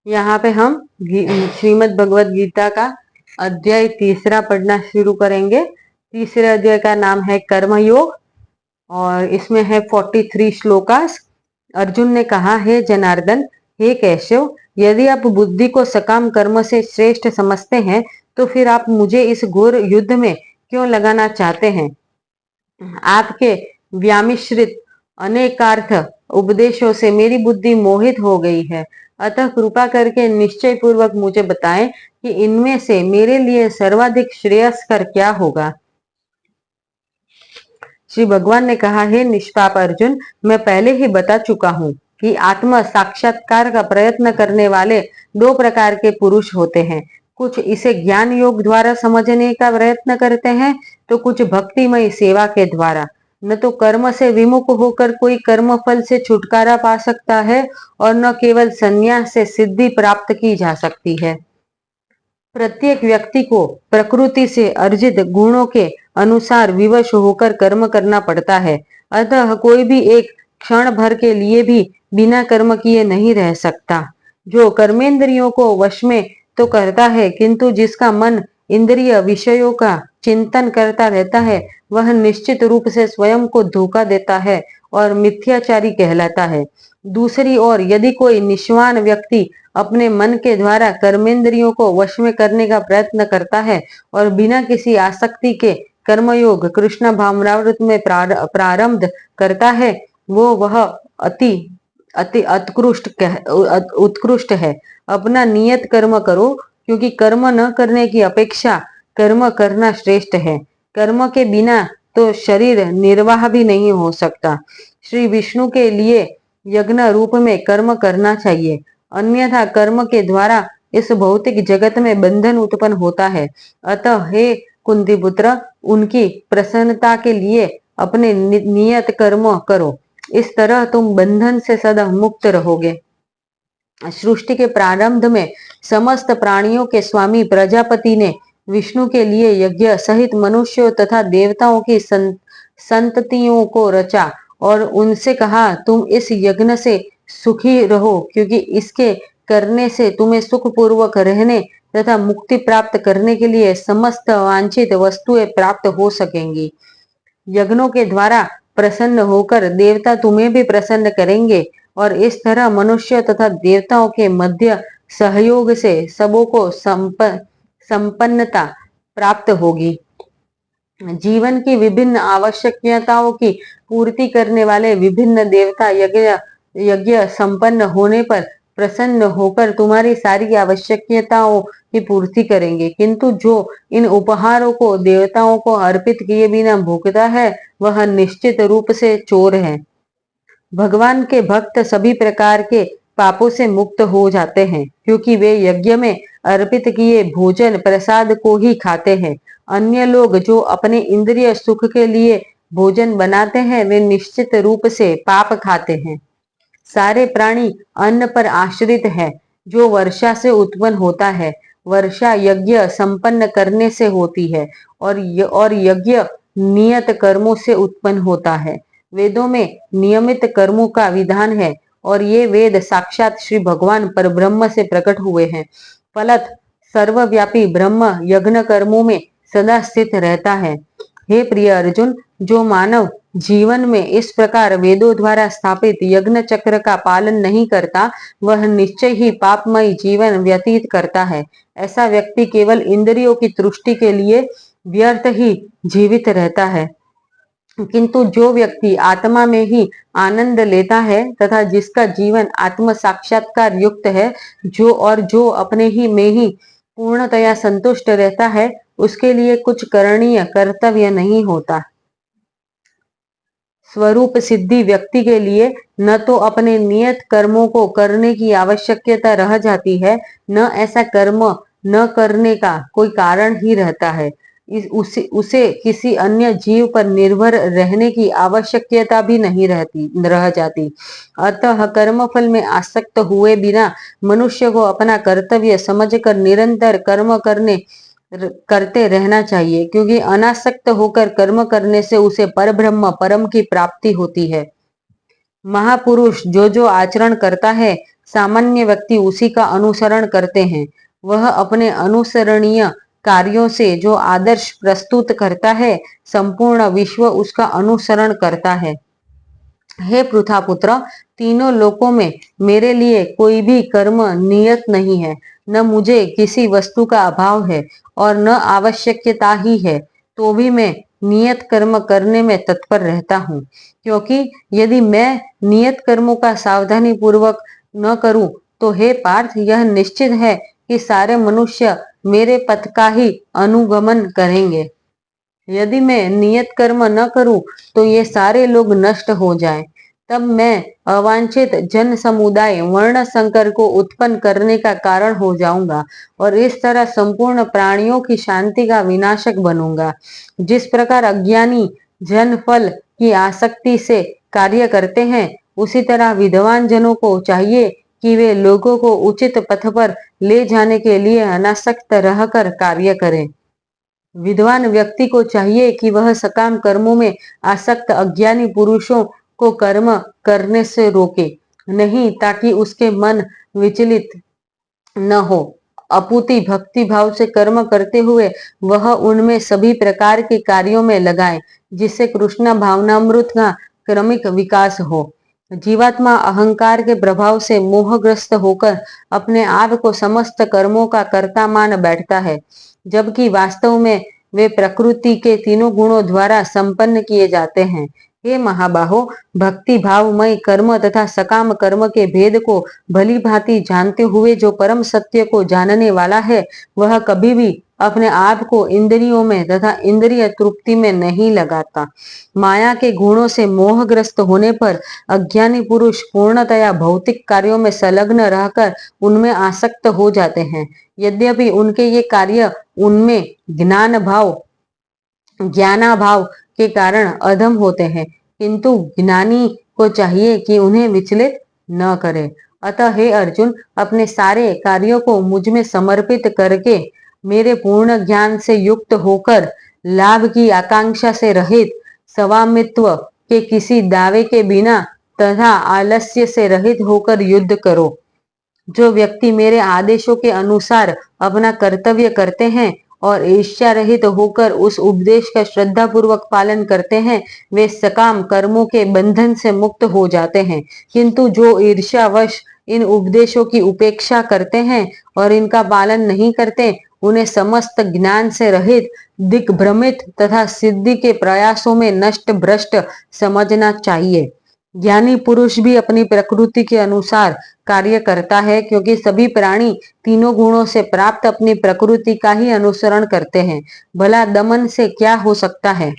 यहाँ पे हम श्रीमद् भगवत गीता का अध्याय 3 पढ़ना शुरू करेंगे। तीसरे अध्याय का नाम है कर्मयोग और इसमें है 43 श्लोकास। अर्जुन ने कहा, हे जनार्दन, हे केशव, यदि आप बुद्धि को सकाम कर्म से श्रेष्ठ समझते हैं तो फिर आप मुझे इस घोर युद्ध में क्यों लगाना चाहते हैं। आपके व्यामिश्रित अनेकार्थ उपदेशों से मेरी बुद्धि मोहित हो गई है, अतः कृपा करके निश्चय पूर्वक मुझे बताएं कि इनमें से मेरे लिए सर्वाधिक श्रेयस्कर क्या होगा। श्री भगवान ने कहा, हे निष्पाप अर्जुन, मैं पहले ही बता चुका हूँ कि आत्म साक्षात्कार का प्रयत्न करने वाले 2 प्रकार के पुरुष होते हैं। कुछ इसे ज्ञान योग द्वारा समझने का प्रयत्न करते हैं तो कुछ भक्तिमय सेवा के द्वारा। न तो कर्म से विमुख होकर कोई कर्म फल से छुटकारा पा सकता है और न केवल संन्यास से सिद्धि प्राप्त की जा सकती है। प्रत्येक व्यक्ति को प्रकृति से अर्जित गुणों के अनुसार विवश होकर कर्म करना पड़ता है। अतः कोई भी एक क्षण भर के लिए भी बिना कर्म किए नहीं रह सकता। जो कर्मेंद्रियों को वश में तो करता है, किंतु जिसका मन इंद्रिय विषयों का चिंतन करता रहता है, वह निश्चित रूप से स्वयं को धोखा देता है और मिथ्याचारी कहलाता है। दूसरी ओर यदि कोई निष्ठावान व्यक्ति अपने मन के द्वारा कर्मेंद्रियों को वश में करने का प्रयत्न करता है और बिना किसी आसक्ति के कर्मयोग कृष्ण भावनामृत में प्रारंभ करता है, वह अति अति उत्कृष्ट है। अपना नियत कर्म करो, क्योंकि कर्म न करने की अपेक्षा कर्म करना श्रेष्ठ है। कर्म के बिना तो शरीर निर्वाह भी नहीं हो सकता। श्री विष्णु के लिए यज्ञ रूप में कर्म करना चाहिए, अन्यथा कर्म के द्वारा इस भौतिक जगत में बंधन उत्पन्न होता है। अतः हे कुंती पुत्र, उनकी प्रसन्नता के लिए अपने नियत कर्म करो, इस तरह तुम बंधन से सदा मुक्त रहोगे। सृष्टि के प्रारंभ में समस्त प्राणियों के स्वामी प्रजापति ने विष्णु के लिए यज्ञ सहित मनुष्यों तथा देवताओं की संततियों को रचा और उनसे कहा, तुम इस यज्ञ से सुखी रहो, क्योंकि इसके करने से तुम्हें सुखपूर्वक रहने तथा मुक्ति प्राप्त करने के लिए समस्त वांछित वस्तुएं प्राप्त हो सकेंगी। यज्ञों के द्वारा प्रसन्न होकर देवता तुम्हें भी प्रसन्न करेंगे और इस तरह मनुष्य तथा देवताओं के मध्य सहयोग से सबों को संपन्नता प्राप्त होगी। जीवन की विभिन्न आवश्यकताओं की पूर्ति करने वाले विभिन्न देवता यज्ञ संपन्न होने पर प्रसन्न होकर तुम्हारी सारी आवश्यकताओं की पूर्ति करेंगे, किंतु जो इन उपहारों को देवताओं को अर्पित किए बिना भोगता है, वह निश्चित रूप से चोर है। भगवान के भक्त सभी प्रकार के पापों से मुक्त हो जाते हैं, क्योंकि वे यज्ञ में अर्पित किए भोजन प्रसाद को ही खाते हैं। अन्य लोग जो अपने इंद्रिय सुख के लिए भोजन बनाते हैं, वे निश्चित रूप से पाप खाते हैं। सारे प्राणी अन्न पर आश्रित है, जो वर्षा से उत्पन्न होता है। वर्षा यज्ञ संपन्न करने से होती है और यज्ञ नियत कर्मों से उत्पन्न होता है। वेदों में नियमित कर्मों का विधान है और ये वेद साक्षात श्री भगवान पर ब्रह्म से प्रकट हुए हैं। फलत सर्वव्यापी ब्रह्म यज्ञ कर्मों में सदा स्थित रहता है। हे प्रिय अर्जुन, जो मानव जीवन में इस प्रकार वेदों द्वारा स्थापित यज्ञ चक्र का पालन नहीं करता, वह निश्चय ही पापमय जीवन व्यतीत करता है। ऐसा व्यक्ति केवल इंद्रियों की तुष्टि के लिए व्यर्थ ही जीवित रहता है, किंतु जो व्यक्ति आत्मा में ही आनंद लेता है तथा जिसका जीवन आत्म साक्षात्कार युक्त है, जो अपने ही में ही पूर्णतया संतुष्ट रहता है, उसके लिए कुछ करणीय कर्तव्य नहीं होता। स्वरूप सिद्धि व्यक्ति के लिए न तो अपने नियत कर्मों को करने की आवश्यकता रह जाती है, न ऐसा कर्म न करने का कोई कारण ही रहता है। उसे किसी अन्य जीव पर निर्भर रहने की आवश्यकता भी नहीं रह जाती। अतः कर्मफल में आसक्त हुए बिना मनुष्य को अपना कर्तव्य समझकर निरंतर कर्म करते रहना चाहिए, क्योंकि अनासक्त होकर कर्म करने से उसे परब्रह्म परम की प्राप्ति होती है। महापुरुष जो आचरण करता है, सामान्य व्यक्ति उसी का अनुसरण करते हैं। वह अपने अनुसरणीय कार्यों से जो आदर्श प्रस्तुत करता है, संपूर्ण विश्व उसका अनुसरण करता है। हे पृथापुत्र, तीनों लोकों में मेरे लिए कोई भी कर्म नियत नहीं है। न मुझे किसी वस्तु का अभाव है और न आवश्यकता ही है, तो भी मैं नियत कर्म करने में तत्पर रहता हूँ। क्योंकि यदि मैं नियत कर्मों का सावधानी पूर्वक न करूं, तो हे पार्थ, यह निश्चित है कि सारे मनुष्य मेरे पथ का ही अनुगमन करेंगे। यदि मैं नियत कर्म न करूं, तो ये सारे लोग नष्ट हो जाएं। तब मैं अवांछित जन समुदाय वर्ण संकर को उत्पन्न करने का कारण हो जाऊंगा और इस तरह संपूर्ण प्राणियों की शांति का विनाशक बनूंगा। जिस प्रकार अज्ञानी जन फल की आसक्ति से कार्य करते हैं, उसी तरह विद्वान जनों को चाहिए कि वे लोगों को उचित पथ पर ले जाने के लिए अनासक्त रहकर कार्य करें। विद्वान व्यक्ति को चाहिए कि वह सकाम कर्मों में आसक्त अज्ञानी पुरुषों को कर्म करने से रोके नहीं, ताकि उसके मन विचलित न हो। अपूति भक्ति भाव से कर्म करते हुए वह उनमें सभी प्रकार के कार्यों में लगाए, जिससे कृष्ण भावनामृत का क्रमिक विकास हो। जीवात्मा अहंकार के प्रभाव से मोहग्रस्त होकर अपने आप को समस्त कर्मों का कर्ता मान बैठता है, जबकि वास्तव में वे प्रकृति के तीनों गुणों द्वारा संपन्न किए जाते हैं। हे महाबाहो, भक्ति भावमय कर्म तथा सकाम कर्म के भेद को भली भांति जानते हुए जो परम सत्य को जानने वाला है, वह कभी भी अपने आप को इंद्रियों में तथा इंद्रिय तृप्ति में नहीं लगाता। माया के गुणों से मोहग्रस्त होने पर अज्ञानी पुरुष पूर्णतया भौतिक कार्यों में संलग्न रहकर उनमें आसक्त हो जाते हैं। यद्यपि उनके ये कार्य उनमें ज्ञानाभाव के कारण अधम होते हैं, किंतु ज्ञानी को चाहिए कि उन्हें विचलित न करे। अतः हे अर्जुन, अपने सारे कार्यों को मुझ में समर्पित करके मेरे पूर्ण ज्ञान से युक्त होकर लाभ की आकांक्षा से रहित, स्वामित्व के किसी दावे के बिना तथा आलस्य से रहित होकर युद्ध करो। जो व्यक्ति मेरे आदेशों के अनुसार अपना कर्तव्य करते हैं और ईर्ष्या रहित होकर उस उपदेश का श्रद्धा पूर्वक पालन करते हैं, वे सकाम कर्मों के बंधन से मुक्त हो जाते हैं। किंतु जो ईर्ष्यावश इन उपदेशों की उपेक्षा करते हैं और इनका पालन नहीं करते, उन्हें समस्त ज्ञान से रहित, दिग्भ्रमित तथा सिद्धि के प्रयासों में नष्ट भ्रष्ट समझना चाहिए। ज्ञानी पुरुष भी अपनी प्रकृति के अनुसार कार्य करता है, क्योंकि सभी प्राणी तीनों गुणों से प्राप्त अपनी प्रकृति का ही अनुसरण करते हैं। भला दमन से क्या हो सकता है?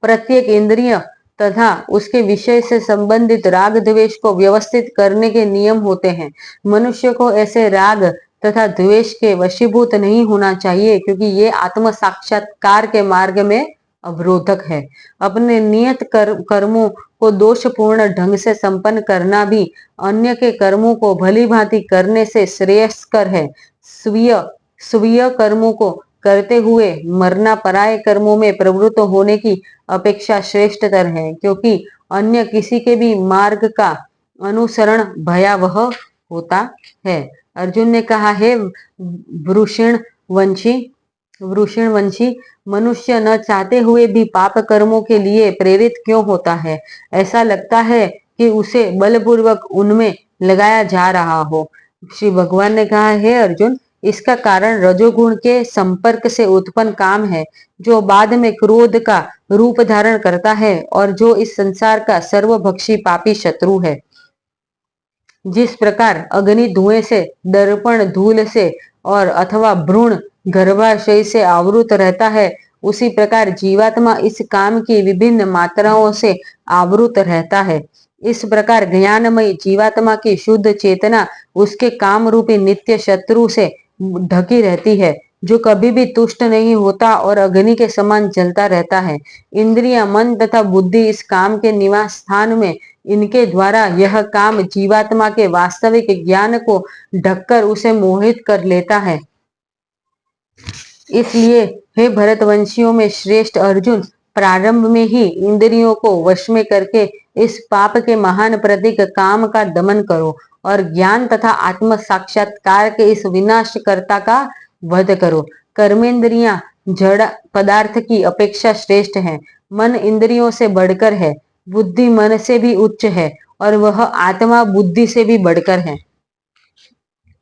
प्रत्येक इंद्रिय तथा उसके विषय से संबंधित राग द्वेष को व्यवस्थित करने के नियम होते हैं। मनुष्य को ऐसे राग तथा द्वेष के वशीभूत नहीं होना चाहिए, क्योंकि ये आत्म साक्षात्कार के मार्ग में अवरोधक है। अपने नियत कर्मों को दोषपूर्ण ढंग से संपन्न करना भी अन्य के कर्मों को भली भांति करने से श्रेयस्कर है। स्वीय कर्मों को करते हुए मरना पराये कर्मों में प्रवृत्त होने की अपेक्षा श्रेष्ठतर है, क्योंकि अन्य किसी के भी मार्ग का अनुसरण भयावह होता है। अर्जुन ने कहा, हे वृषणवंशी, मनुष्य न चाहते हुए भी पाप कर्मों के लिए प्रेरित क्यों होता है? ऐसा लगता है कि उसे बलपूर्वक उनमें लगाया जा रहा हो। श्री भगवान ने कहा, हे अर्जुन, इसका कारण रजोगुण के संपर्क से उत्पन्न काम है, जो बाद में क्रोध का रूप धारण करता है और जो इस संसार का सर्वभक्षी पापी शत्रु है। जिस प्रकार अग्नि धुएं से, दर्पण धूल से और अथवा भ्रूण गर्भाशय से आवृत रहता है, उसी प्रकार जीवात्मा इस काम की विभिन्न मात्राओं से आवृत रहता है। इस प्रकार ज्ञानमय जीवात्मा की शुद्ध चेतना उसके काम रूपी नित्य शत्रु से ढकी रहती है, जो कभी भी तुष्ट नहीं होता और अग्नि के समान जलता रहता है। इंद्रिया, मन तथा बुद्धि इस काम के निवास स्थान में इनके द्वारा यह काम जीवात्मा के वास्तविक ज्ञान को ढककर उसे मोहित कर लेता है। इसलिए हे भरतवंशियों में श्रेष्ठ अर्जुन, प्रारंभ में ही इंद्रियों को वश में करके इस पाप के महान प्रतीक काम का दमन करो और ज्ञान तथा आत्म साक्षात्कार के इस विनाशकर्ता का वध करो। कर्मेंद्रियां जड़ पदार्थ की अपेक्षा श्रेष्ठ है। मन इंद्रियों से बढ़कर है, बुद्धि मन से भी उच्च है और वह आत्मा बुद्धि से भी बढ़कर है।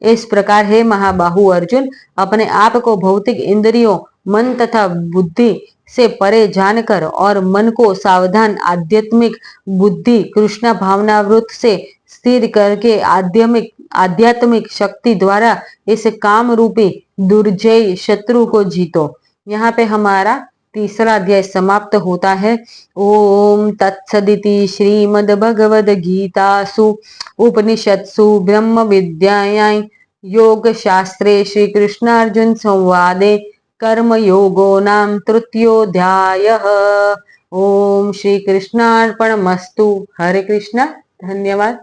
इस प्रकार हे महाबाहु अर्जुन, अपने आप को भौतिक इंद्रियों, मन तथा बुद्धि से परे जानकर और मन को सावधान आध्यात्मिक बुद्धि कृष्ण भावनावृत से स्थिर करके आध्यात्मिक शक्ति द्वारा इस काम रूपी दुर्जय शत्रु को जीतो। यहाँ पे हमारा तीसरा अध्याय समाप्त होता है। ओम तत्सदिति श्रीमद् भगवद गीतासु उपनिषत्सु ब्रह्म विद्यायां योग शास्त्रे श्री कृष्णार्जुन संवादे कर्म योगो नाम तृतीयोऽध्यायः। ओम श्री कृष्णार्पणमस्तु। हरे कृष्णा। धन्यवाद।